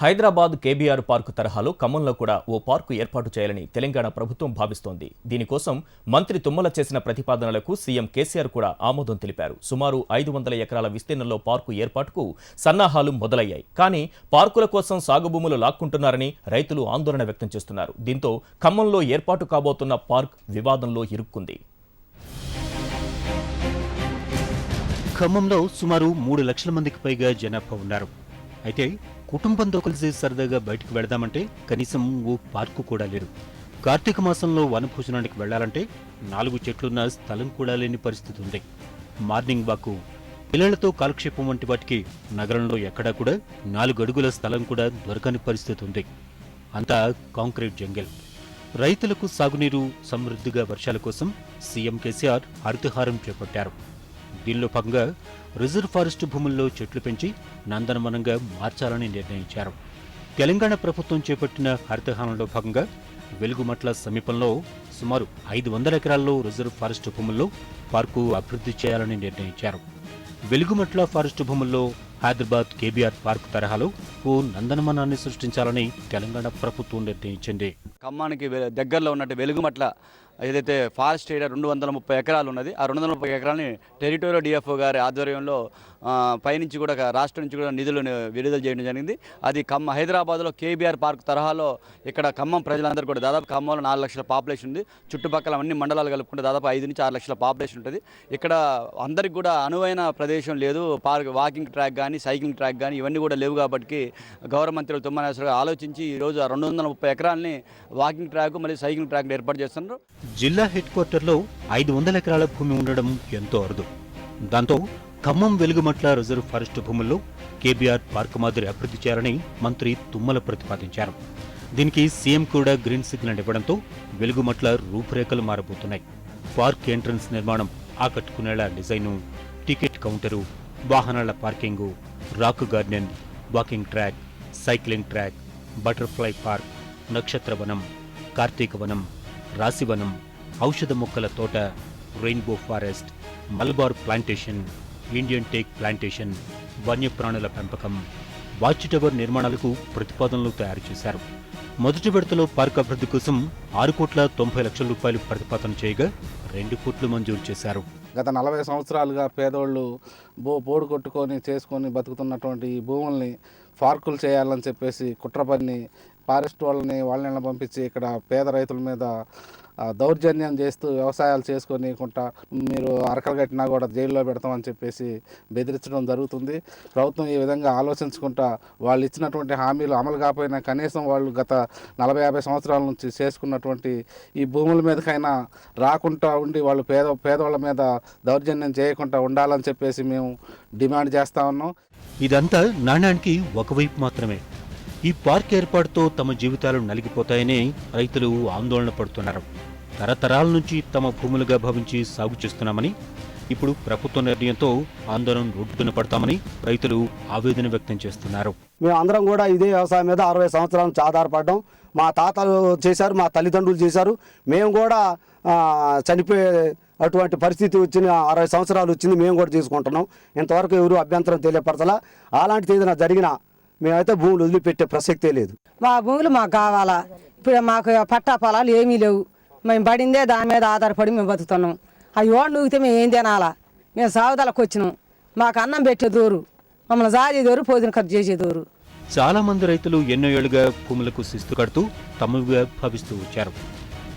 Hyderabad KBR park తరహాలో ఖమ్మంలో కూడా ఓ పార్కు ఏర్పాటు చేయాలని తెలంగాణ ప్రభుత్వం భావిస్తోంది. దీనికోసం మంత్రి తుమ్మల చేసిన ప్రతిపాదనలకు సీఎం కేసీఆర్ కూడా ఆమోదం తెలిపారు. సుమారు 500 ఎకరాల విస్తీర్ణంలో పార్కు ఏర్పాటుకు సన్నాహాలు మొదలయ్యాయి. కానీ పార్కుల కోసం సాగు భూములు లాక్కుంటున్నారని రైతులు ఆందోళన వ్యక్తం చేస్తున్నారు. దీంతో ఖమ్మంలో ఏర్పాటు కాబోతున్న పార్క్ వివాదంలో ఇరుక్కుంది. ఖమ్మంలో సుమారు 3 లక్షల మందికి పైగా జనాభా ఉన్నారు. అయితే కుటుంబంతో కలిసి సరదాగా బయటకు వెళదామంటే కనీసం ఓ పార్కు కూడా లేదు. కార్తీక మాసంలో వనభోజనానికి వెళ్లాలంటే 4 చెట్లున్న స్థలం కూడా లేని పరిస్థితి ఉంది. మార్నింగ్ వాకు, పిల్లలతో కాలక్షేపం వంటి వాటికి నగరంలో ఎక్కడా కూడా 4 అడుగుల స్థలం కూడా దొరకని పరిస్థితి ఉంది. అంతా కాంక్రీట్ జంగిల్. రైతులకు సాగునీరు, సమృద్ధిగా వర్షాల కోసం సీఎం కేసీఆర్ హరితహారం చేపట్టారు. దీనిలో భాగంగా రిజర్వ్ ఫారెస్ట్ భూముల్లో చెట్లు పెంచి నందనవనంగా మార్చాలని నిర్ణయించారు. తెలంగాణ ప్రభుత్వం చేపట్టిన హరితహారంలో భాగంగా వెలుగుమట్ల సమీపంలో సుమారు 500 ఎకరాల్లో రిజర్వ్ ఫారెస్ట్ భూముల్లో పార్కు అభివృద్ధి చేయాలని నిర్ణయించారు. వెలుగుమట్ల ఫారెస్ట్ భూముల్లో హైదరాబాద్ కేబీఆర్ పార్క్ తరహాలో ఓ నందనవనాన్ని సృష్టించాలని తెలంగాణ ప్రభుత్వం నిర్ణయించింది. ఖమ్మానికి దగ్గరలో ఉన్నట్టు వెలుగుమట్ల ఏదైతే ఫారెస్ట్ ఏరియా 230 ఎకరాలు ఉన్నది, ఆ 230 ఎకరాలని టెరిటోరియల్ డిఎఫ్ఓ గారి ఆధ్వర్యంలో పైనుంచి కూడా రాష్ట్రం నుంచి కూడా నిధులను విడుదల చేయడం జరిగింది. అది హైదరాబాద్లో కేబీఆర్ పార్క్ తరహాలో ఇక్కడ ఖమ్మం ప్రజలందరూ కూడా దాదాపు ఖమ్మంలో 4 లక్షల పాపులేషన్ ఉంది. చుట్టుపక్కల అన్ని మండలాలు కలుపుకుంటే దాదాపు 5 నుంచి 6 లక్షల పాపులేషన్ ఉంటుంది. ఇక్కడ అందరికి కూడా అనువైన ప్రదేశం లేదు. పార్క్ వాకింగ్ ట్రాక్ కానీ, సైక్లింగ్ ట్రాక్ కానీ ఇవన్నీ కూడా లేవు. కాబట్టి గౌరవ మంత్రులు తుమ్మల నాగేశ్వరరావు ఆలోచించి ఈరోజు 230 ఎకరాలని వాకింగ్ ట్రాక్ మరియు సైక్లింగ్ ట్రాక్ ఏర్పాటు చేస్తున్నారు. జిల్లా హెడ్ క్వార్టర్లో 500 ఎకరాల భూమి ఉండడం ఎంతో అరుదు. దాంతో ఖమ్మం వెలుగుమట్ల రిజర్వ్ ఫారెస్ట్ భూముల్లో కేబీఆర్ పార్క్ మాదిరి అభివృద్ధి చేయాలని మంత్రి తుమ్మల ప్రతిపాదించారు. దీనికి సీఎం కూడా గ్రీన్ సిగ్నల్ ఇవ్వడంతో వెలుగుమట్ల రూపురేఖలు మారబోతున్నాయి. పార్క్ ఎంట్రన్స్ నిర్మాణం ఆకట్టుకునేలా డిజైను, టికెట్ కౌంటరు, వాహనాల parking, rock garden, walking track, cycling track, butterfly park, నక్షత్రవనం, కార్తీకవనం, రాశివనం, ఔషధ మొక్కల తోట, rainbow forest, Malabar plantation, Indian teak plantation, వన్యప్రాణుల పెంపకం, వాచ్ టవర్ నిర్మాణాలకు ప్రతిపాదనలు తయారు చేశారు. మొదటి విడతలో పార్క్ అభివృద్ధి కోసం 6,90,00,000 రూపాయలు ప్రతిపాదన చేయగా 2 కోట్లు మంజూరు చేశారు. గత 40 సంవత్సరాలుగా పేదోళ్ళు బోర్డు కొట్టుకొని చేసుకొని బతుకుతున్నటువంటి ఈ భూముల్ని పార్కులు చేయాలని చెప్పేసి కుట్రపన్ని ఫారెస్ట్ వాళ్ళని పంపించి ఇక్కడ పేద రైతుల మీద దౌర్జన్యం చేస్తూ వ్యవసాయాలు చేసుకొనికుండా మీరు అరకలు కట్టినా కూడా జైల్లో పెడతామని చెప్పేసి బెదిరించడం జరుగుతుంది. ప్రభుత్వం ఈ విధంగా ఆలోచించుకుంటా వాళ్ళు ఇచ్చినటువంటి హామీలు అమలు కాకపోయినా కనీసం వాళ్ళు గత 40-50 సంవత్సరాల నుంచి చేసుకున్నటువంటి ఈ భూముల మీదకైనా రాకుండా ఉండి వాళ్ళు పేదవాళ్ళ మీద దౌర్జన్యం చేయకుండా ఉండాలని చెప్పేసి మేము డిమాండ్ చేస్తా ఉన్నాం. ఇదంతా నాణ్యానికి ఒకవైపు మాత్రమే. ఈ పార్క్ ఏర్పాటుతో తమ జీవితాలు నలిగిపోతాయని రైతులు ఆందోళన పడుతున్నారు. తరతరాల నుంచి తమ భూములుగా భావించి సాగు చేస్తున్నామని, ఇప్పుడు ప్రభుత్వ నిర్ణయంతో ఆందోళన రోడ్డున పడతామని రైతులు ఆవేదన వ్యక్తం చేస్తున్నారు. మేము అందరం కూడా ఇదే వ్యవసాయం మీద 60 సంవత్సరాల నుంచి ఆధారపడ్డాం. మా తాతలు చేశారు, మా తల్లిదండ్రులు చేశారు. మేము కూడా చనిపోయే అటువంటి పరిస్థితి వచ్చిన 60 సంవత్సరాలు వచ్చింది. మేము కూడా చేసుకుంటున్నాం. ఇంతవరకు ఎవరు అభ్యంతరం తెలియపరచలా. అలాంటిది ఏదైనా జరిగినా మేమైతే భూములు వదిలిపెట్టే ప్రసక్తే లేదు. మా భూములు మాకు కావాలా. ఇప్పుడు మాకు పట్టా పొలాలు ఏమీ లేవు. మేము పడిందే దాని మీద ఆధారపడి మేము బతుకుతున్నాం. అవి ఓడి నూగితే మేము ఏం తినాలా? మేము సాగుదలకు వచ్చినాం. మాకు అన్నం పెట్టేదోరు, మమ్మల్ని జాదేదోరు, భోజన ఖర్చు చేసేదోరు. చాలా మంది రైతులు ఎన్నో ఏళ్లుగా భూములకు శిస్తు కడుతూ తమగా భావిస్తూ వచ్చారు.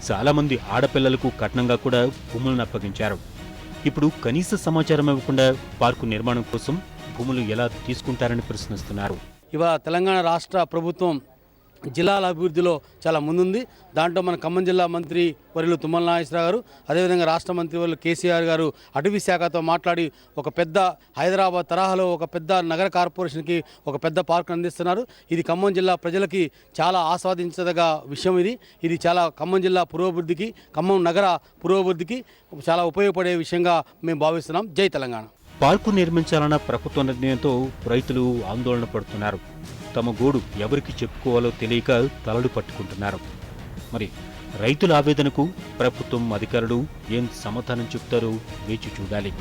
చాలా మంది ఆడపిల్లలకు కట్నంగా కూడా భూములను అప్పగించారు. ఇప్పుడు కనీస సమాచారం ఇవ్వకుండా పార్కు నిర్మాణం కోసం భూములు ఎలా తీసుకుంటారని ప్రశ్నిస్తున్నారు. ఇవాళ తెలంగాణ రాష్ట్ర ప్రభుత్వం జిల్లాల అభివృద్ధిలో చాలా ముందుంది. దాంట్లో మన ఖమ్మం జిల్లా మంత్రి వర్యులు తుమ్మల నాగేశ్వరరావు గారు, అదేవిధంగా రాష్ట్ర మంత్రి వర్యులు కేసీఆర్ గారు అటవీ శాఖతో మాట్లాడి ఒక పెద్ద హైదరాబాద్ తరహాలో ఒక పెద్ద నగర కార్పొరేషన్కి ఒక పెద్ద పార్క్ అందిస్తున్నారు. ఇది ఖమ్మం జిల్లా ప్రజలకి చాలా ఆస్వాదించదగ విషయం. ఇది చాలా ఖమ్మం జిల్లా పురోభివృద్ధికి, ఖమ్మం నగర పురోభివృద్ధికి చాలా ఉపయోగపడే విషయంగా మేము భావిస్తున్నాం. జై తెలంగాణ. పార్కు నిర్మించాలన్న ప్రభుత్వ నిర్ణయంతో రైతులు ఆందోళన పడుతున్నారు. తమ గోడు ఎవరికి చెప్పుకోవాలో తెలియక తలలు పట్టుకుంటున్నారు. మరి రైతుల ఆవేదనకు ప్రభుత్వం, అధికారులు ఏం సమాధానం చెప్తారో వేచి చూడాలి.